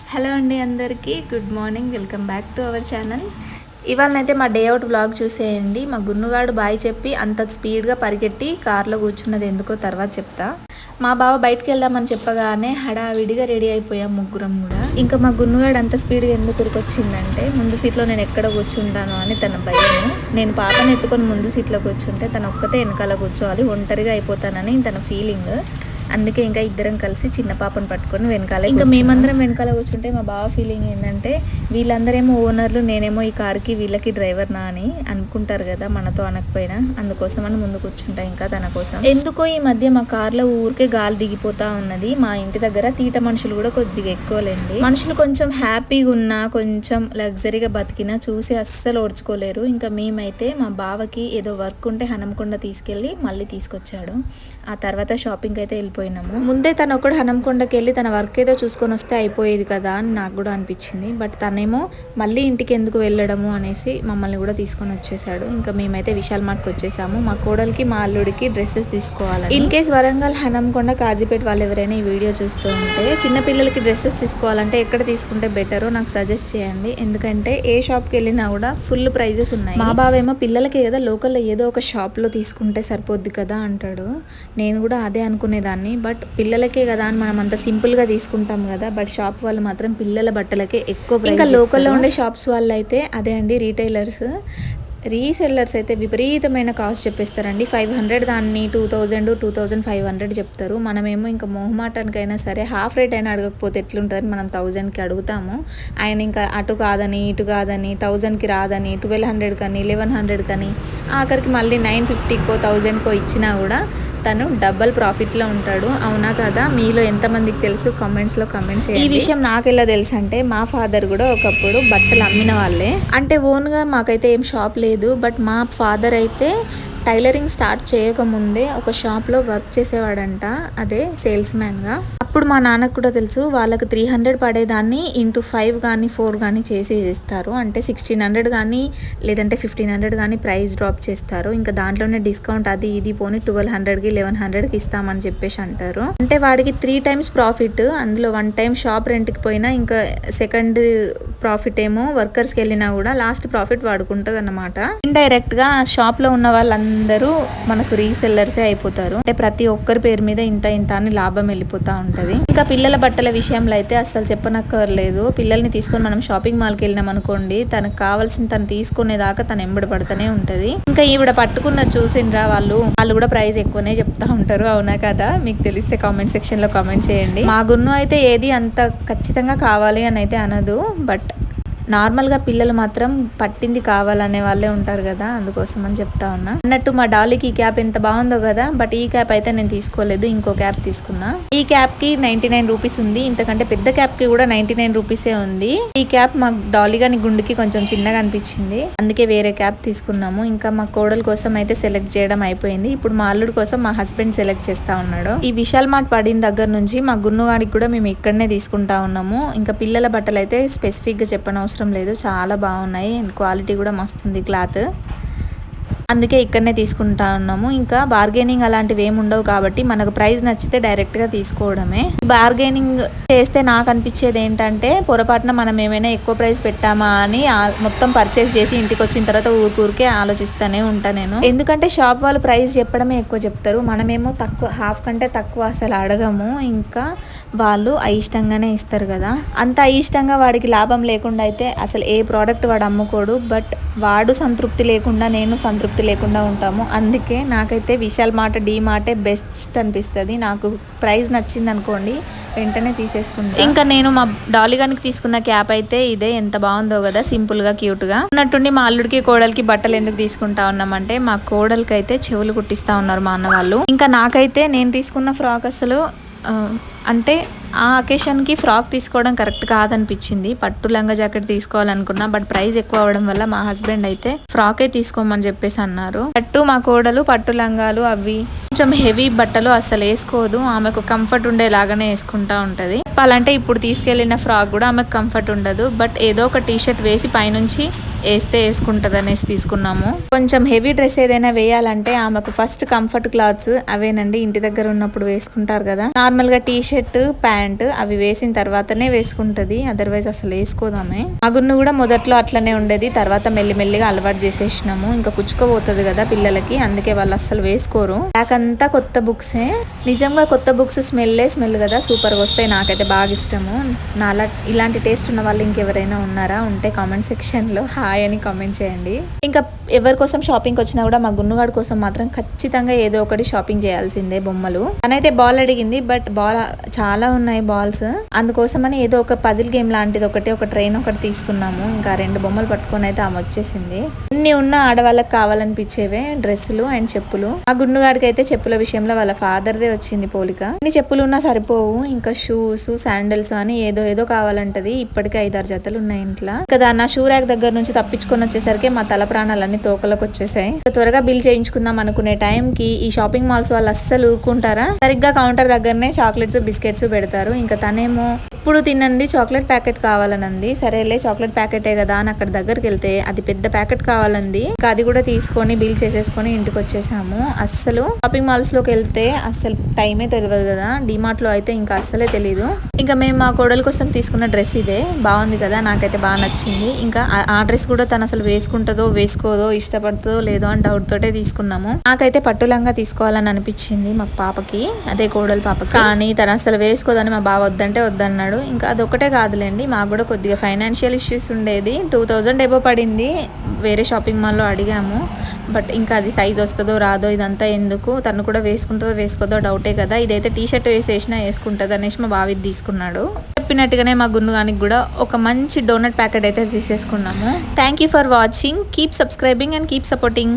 Hello అండి, అందరికీ good morning. Welcome back to our channel. ఇవాళనైతే మా డే అవుట్ వ్లాగ్ చూసేయండి. మా గున్నుగాడు బాయ్ చెప్పి అంత స్పీడ్గా పరిగెట్టి కార్లో కూర్చున్నది ఎందుకో తర్వాత చెప్తా. మా బావ బయటకు వెళ్దామని చెప్పగానే హడావిడిగా రెడీ అయిపోయాం ముగ్గురం కూడా. ఇంకా మా గున్నుగాడు అంత స్పీడ్గా ఎందుకు ఉరికొచ్చిందంటే, ముందు సీట్లో నేను ఎక్కడ కూర్చుంటాను అని తన భయం. నేను పాపను ఎత్తుకొని ముందు సీట్లో కూర్చుంటే తను ఒక్కతే వెనకాల కూర్చోవాలి, ఒంటరిగా అయిపోతానని తన ఫీలింగ్. అందుకే ఇంకా ఇద్దరం కలిసి చిన్న పాపను పట్టుకొని వెనకాల, ఇంకా మేమందరం వెనకాల కూర్చుంటే మా బావ ఫీలింగ్ ఏంటంటే, వీళ్ళందరేమో ఓనర్లు, నేనేమో ఈ కార్కి వీళ్ళకి డ్రైవర్నా అని అనుకుంటారు కదా, మనతో అనకపోయినా. అందుకోసం అని ముందు కూర్చుంటా ఇంకా తన కోసం. ఎందుకో ఈ మధ్య మా కార్లో ఊరికే గాలి దిగిపోతా ఉన్నది. మా ఇంటి దగ్గర తీట మనుషులు కూడా కొద్దిగా ఎక్కువలేండి. మనుషులు కొంచెం హ్యాపీగా ఉన్నా, కొంచెం లగ్జరీగా బతికినా చూసి అస్సలు ఓడ్చుకోలేరు. ఇంకా మేమైతే మా బావకి ఏదో వర్క్ ఉంటే హనంకొండ తీసుకెళ్ళి మళ్ళీ తీసుకొచ్చాడు. ఆ తర్వాత షాపింగ్కి అయితే వెళ్ళిపోయినాము. ముందే తను ఒకడు హనంకొండకి వెళ్ళి తన వర్క్ ఏదో చూసుకొని వస్తే అయిపోయేది కదా అని నాకు కూడా అనిపించింది. బట్ తనేమో మళ్ళీ ఇంటికి ఎందుకు వెళ్ళడము అనేసి మమ్మల్ని కూడా తీసుకొని వచ్చేసాడు. ఇంకా మేమైతే విశాల్ మార్ట్కి వచ్చేసాము. మా కోడలికి మా అల్లుడికి డ్రెస్సెస్ తీసుకోవాలి. ఇన్ కేస్ వరంగల్, హనంకొండ, కాజీపేట వాళ్ళు ఎవరైనా ఈ వీడియో చూస్తూ ఉంటే చిన్నపిల్లలకి డ్రెస్సెస్ తీసుకోవాలంటే ఎక్కడ తీసుకుంటే బెటరో నాకు సజెస్ట్ చేయండి. ఎందుకంటే ఏ షాప్కి వెళ్ళినా కూడా ఫుల్ ప్రైజెస్ ఉన్నాయి. మా బావేమో పిల్లలకే కదా, లోకల్లో ఏదో ఒక షాప్లో తీసుకుంటే సరిపోద్ది కదా అంటాడు. నేను కూడా అదే అనుకునేదాన్ని. బట్ పిల్లలకే కదా అని మనం అంత సింపుల్గా తీసుకుంటాం కదా. బట్ షాప్ వాళ్ళు మాత్రం పిల్లల బట్టలకే ఎక్కువ ప్రైస్. ఇంకా లోకల్లో ఉండే షాప్స్ వాళ్ళు అయితే అదే అండి, రీసెల్లర్స్ అయితే విపరీతమైన కాస్ట్ చెప్పేస్తారండి. 500 దాన్ని 2000, 2500 చెప్తారు. మనమేమో ఇంకా మొహమాటానికైనా సరే హాఫ్ రేట్ అయినా అడగకపోతే ఎట్లుంటుందని మనం 1000కి అడుగుతాము. ఆయన ఇంకా అటు కాదని ఇటు కాదని 1000కి రాదని 1200 కానీ 1100 కానీ ఆఖరికి మళ్ళీ 950కో 1000కో ఇచ్చినా కూడా తను డబల్ ప్రాఫిట్లో ఉంటాడు. అవునా కదా? మీలో ఎంతమందికి తెలుసు కామెంట్స్లో కామెంట్స్ చేయండి. ఈ విషయం నాకు ఎలా తెలుసు అంటే, మా ఫాదర్ కూడా ఒకప్పుడు బట్టలు అమ్మిన వాళ్ళే. అంటే ఓన్గా మాకైతే ఏం షాప్ లేదు. బట్ మా ఫాదర్ అయితే టైలరింగ్ స్టార్ట్ చేయకముందే ఒక షాప్లో వర్క్ చేసేవాడంట, అదే సేల్స్ మ్యాన్గా. అప్పుడు మా నాన్నకు కూడా తెలుసు, వాళ్ళకి 300 పడేదాన్ని ఇంటూ 5 కానీ 4 కానీ చేసి ఇస్తారు. అంటే 1600 కానీ లేదంటే 1500 కానీ ప్రైస్ డ్రాప్ చేస్తారు. ఇంకా దాంట్లోనే డిస్కౌంట్ అది ఇది పోని 1200కి 1100కి ఇస్తామని చెప్పేసి అంటారు. అంటే వాడికి 3 times ప్రాఫిట్. అందులో 1 time షాప్ రెంట్కి పోయినా, ఇంకా సెకండ్ ప్రాఫిట్ ఏమో వర్కర్స్కి వెళ్ళినా కూడా లాస్ట్ ప్రాఫిట్ వాడుకుంటుంది అన్నమాట. ఇండైరెక్ట్గా ఆ షాప్లో ఉన్న వాళ్ళందరూ మనకు రీసెల్లర్సే అయిపోతారు. అంటే ప్రతి ఒక్కరి పేరు మీద ఇంత ఇంత అని లాభం వెళ్ళిపోతూ ఉంటుంది. ఇంకా పిల్లల బట్టల విషయంలో అయితే అస్సలు చెప్పనక్కర్లేదు. పిల్లల్ని తీసుకొని మనం షాపింగ్ మాల్కి వెళ్ళినాం అనుకోండి, తనకు కావాల్సిన తను తీసుకునేదాకా తను ఎంబడి పడుతూనే ఉంటది. ఇంకా ఈవిడ పట్టుకున్న చూసిండ్రా, వాళ్ళు కూడా ప్రైస్ ఎక్కువనే చెప్తా ఉంటారు. అవునా కదా? మీకు తెలిస్తే కామెంట్ సెక్షన్ లో కామెంట్ చేయండి. మా గున్ను అయితే ఏది అంత ఖచ్చితంగా కావాలి అని అయితే అనదు. బట్ నార్మల్గా పిల్లలు మాత్రం పట్టింది కావాలనే వాళ్ళే ఉంటారు కదా, అందుకోసం అని చెప్తా ఉన్నా. అన్నట్టు మా డాలీకి ఈ క్యాప్ ఎంత బాగుందో కదా. బట్ ఈ క్యాప్ అయితే నేను తీసుకోలేదు, ఇంకో క్యాప్ తీసుకున్నా. ఈ క్యాప్ కి 99 రూపీస్ ఉంది. ఇంతకంటే పెద్ద క్యాప్ కి కూడా 99 రూపీసే ఉంది. ఈ క్యాప్ మా డాలీ గాని గుండుకి కొంచెం చిన్నగా అనిపించింది, అందుకే వేరే క్యాప్ తీసుకున్నాము. ఇంకా మా కోడల కోసం అయితే సెలెక్ట్ చేయడం అయిపోయింది. ఇప్పుడు మా అల్లుడి కోసం మా హస్బెండ్ సెలెక్ట్ చేస్తా ఉన్నాడు. ఈ విశాల్ మార్ట్ పడిన దగ్గర నుంచి మా గున్నుగాడికి కూడా మేము ఇక్కడనే తీసుకుంటా ఉన్నాము. ఇంకా పిల్లల బట్టలు అయితే స్పెసిఫిక్ గా చెప్పనవసరం లేదు, చాలా బాగున్నాయి. క్వాలిటీ కూడా మస్తుంది క్లాత్, అందుకే ఇక్కడనే తీసుకుంటా ఉన్నాము. ఇంకా బార్గెనింగ్ అలాంటివి ఏమి ఉండవు కాబట్టి మనకు ప్రైస్ నచ్చితే డైరెక్ట్గా తీసుకోవడమే. బార్గెనింగ్ చేస్తే నాకు అనిపించేది ఏంటంటే, పొరపాటున మనం ఏమైనా ఎక్కువ ప్రైస్ పెట్టామా అని మొత్తం పర్చేస్ చేసి ఇంటికి వచ్చిన తర్వాత ఊరికే ఆలోచిస్తూనే ఉంటా నేను. ఎందుకంటే షాప్ వాళ్ళు ప్రైస్ చెప్పడమే ఎక్కువ చెప్తారు, మనమేమో తక్కువ, హాఫ్ కంటే తక్కువ అసలు అడగము. ఇంకా వాళ్ళు అయిష్టంగానే ఇస్తారు కదా. అంత అయిష్టంగా వాడికి లాభం లేకుండా అయితే అసలు ఏ ప్రోడక్ట్ వాడు అమ్ముకోడు. బట్ వాడు సంతృప్తి లేకుండా నేను సంతృప్తి లేకుండా ఉంటాము. అందుకే నాకైతే విశాల్ మార్ట్, డీ మార్టే బెస్ట్ అనిపిస్తుంది. నాకు ప్రైస్ నచ్చింది అనుకోండి వెంటనే తీసేసుకుంటాను. ఇంకా నేను మా డాలీగానికి తీసుకున్న క్యాప్ అయితే ఇదే, ఎంత బాగుందో కదా, సింపుల్ గా క్యూట్ గా ఉన్నట్టుండి. మా అల్లుడికి కోడలికి బట్టలు ఎందుకు తీసుకుంటా ఉన్నామంటే, మా కోడలికి అయితే చెవులు కుట్టిస్తా ఉన్నారు మా అన్న వాళ్ళు. ఇంకా నాకైతే నేను తీసుకున్న ఫ్రాక్ అసలు అంటే ఆ అకేషన్కి ఫ్రాక్ తీసుకోవడం కరెక్ట్ కాదనిపించింది. పట్టు లంగా జాకెట్ తీసుకోవాలనుకున్నా, బట్ ప్రైస్ ఎక్కువ అవడం వల్ల మా హస్బెండ్ అయితే ఫ్రాకే తీసుకోమని చెప్పేసి అన్నారు. పట్టు మా కోడలు పట్టు లంగాలు అవి కొంచెం హెవీ బట్టలు అసలు వేసుకోదు, ఆమెకు కంఫర్ట్ ఉండేలాగానే వేసుకుంటా ఉంటది. చెప్పాలంటే ఇప్పుడు తీసుకెళ్లిన ఫ్రాక్ కూడా ఆమెకు కంఫర్ట్ ఉండదు. బట్ ఏదో ఒక టీ షర్ట్ వేసి పైనుంచి వేస్తే వేసుకుంటుంది అనేసి తీసుకున్నాము. కొంచెం హెవీ డ్రెస్ ఏదైనా వేయాలంటే ఆమెకు ఫస్ట్ కంఫర్ట్ క్లాత్స్ అవేనండి, ఇంటి దగ్గర ఉన్నప్పుడు వేసుకుంటారు కదా, నార్మల్ గా టీ షర్ట్ ప్యాంట్ అవి వేసిన తర్వాతనే వేసుకుంటది, అదర్వైజ్ అసలు వేసుకోదామే. ఆ గున్ను కూడా మొదట్లో అట్లనే ఉండేది, తర్వాత మెల్లిమెల్లిగా అలవాటు చేసేసినాము. ఇంకా కుచ్చుకోపోతుంది కదా పిల్లలకి, అందుకే వాళ్ళు అస్సలు వేసుకోరు. బ్యాక్ అంతా కొత్త బుక్సే, నిజంగా కొత్త బుక్స్ స్మెల్ కదా, సూపర్గా వస్తాయి. నాకైతే బాగా ఇష్టము. నాలా ఇలాంటి టేస్ట్ ఉన్న వాళ్ళు ఇంకెవరైనా ఉన్నారా, ఉంటే కామెంట్ సెక్షన్ లో హాయ్ అని కామెంట్ చేయండి. ఇంకా ఎవరి కోసం షాపింగ్ వచ్చినా కూడా మా గున్నుగాడి కోసం మాత్రం ఖచ్చితంగా ఏదో ఒకటి షాపింగ్ చేయాల్సిందే. బొమ్మలు తనైతే బాల్ అడిగింది, బట్ బాల్ చాలా ఉన్నాయి బాల్స్, అందుకోసమని ఏదో ఒక పజిల్ గేమ్ లాంటిది ఒక ట్రైన్ ఒకటి తీసుకున్నాము. ఇంకా 2 బొమ్మలు పట్టుకొని అయితే ఆమె వచ్చేసింది. ఇన్ని ఉన్న ఆడవాళ్ళకి కావాలనిపించేవే డ్రెస్సులు అండ్ చెప్పులు. ఆ గున్నుగాడికి అయితే చెప్పుల విషయంలో వాళ్ళ ఫాదర్దే వచ్చింది పోలిక. ఇన్ని చెప్పులు ఉన్నా సరిపోవు, ఇంకా షూస్ శాండల్స్ అని ఏదో కావాలంటది. ఇప్పటికే 5-6 జతలు ఉన్నాయి ఇంట్లో. కదా నా షూ ర్యాక్ దగ్గర నుంచి తప్పించుకొని వచ్చేసరికి మా తల ప్రాణాలన్నీ తోకలకు వచ్చేసాయి. త్వరగా బిల్ చేయించుకుందాం అనుకునే టైం కి ఈ షాపింగ్ మాల్స్ వాళ్ళు అస్సలు ఊరుకుంటారా, సరిగ్గా కౌంటర్ దగ్గరనే చాక్లెట్స్ బిస్కెట్స్ పెడతారు. ఇంకా తనేమో ఇప్పుడు తినండి చాక్లెట్ ప్యాకెట్ కావాలనంది. సరేలే చాక్లెట్ ప్యాకెటే కదా అని అక్కడ దగ్గరికి వెళ్తే అది పెద్ద ప్యాకెట్ కావాలంది. ఇంకా అది కూడా తీసుకొని బిల్ చేసేసుకొని ఇంటికి వచ్చేసాము. అస్సలు షాపింగ్ మాల్స్ లోకి వెళ్తే అస్సలు టైమే తెలియదు కదా, డిమార్ట్ లో అయితే ఇంకా అస్సలే తెలీదు. ఇంకా మేము మా కోడల కోసం తీసుకున్న డ్రెస్ ఇదే, బాగుంది కదా, నాకైతే బాగా నచ్చింది. ఇంకా ఆ డ్రెస్ కూడా తను అసలు వేసుకుంటుందో వేసుకోదో ఇష్టపడుతుందో లేదో అని డౌట్ తోటే తీసుకున్నాము. నాకైతే పట్టులంగా తీసుకోవాలని అనిపించింది మా పాపకి, అదే కోడల పాపకి, కానీ తను అసలు వేసుకోదని మా బావ వద్దంటే వద్దన్నాడు. ఇంకా అదొకటే కాదులేండి, మాకు కూడా కొద్దిగా ఫైనాన్షియల్ ఇష్యూస్ ఉండేది. 2000 ఎబో పడింది, వేరే షాపింగ్ మాల్లో అడిగాము. బట్ ఇంకా అది సైజ్ వస్తుందో రాదో ఇదంతా ఎందుకు, తను కూడా వేసుకుంటుందో వేసుకోదో డౌటే కదా, ఇదైతే టీ షర్ట్ వేసేసినా వేసుకుంటుంది అనేసి మా బావి తీసుకున్నాడు. చెప్పినట్టుగానే మా గున్నుగానికి కూడా ఒక మంచి డోనట్ ప్యాకెట్ అయితే తీసేసుకున్నాము. Thank you for watching, keep subscribing and keep supporting.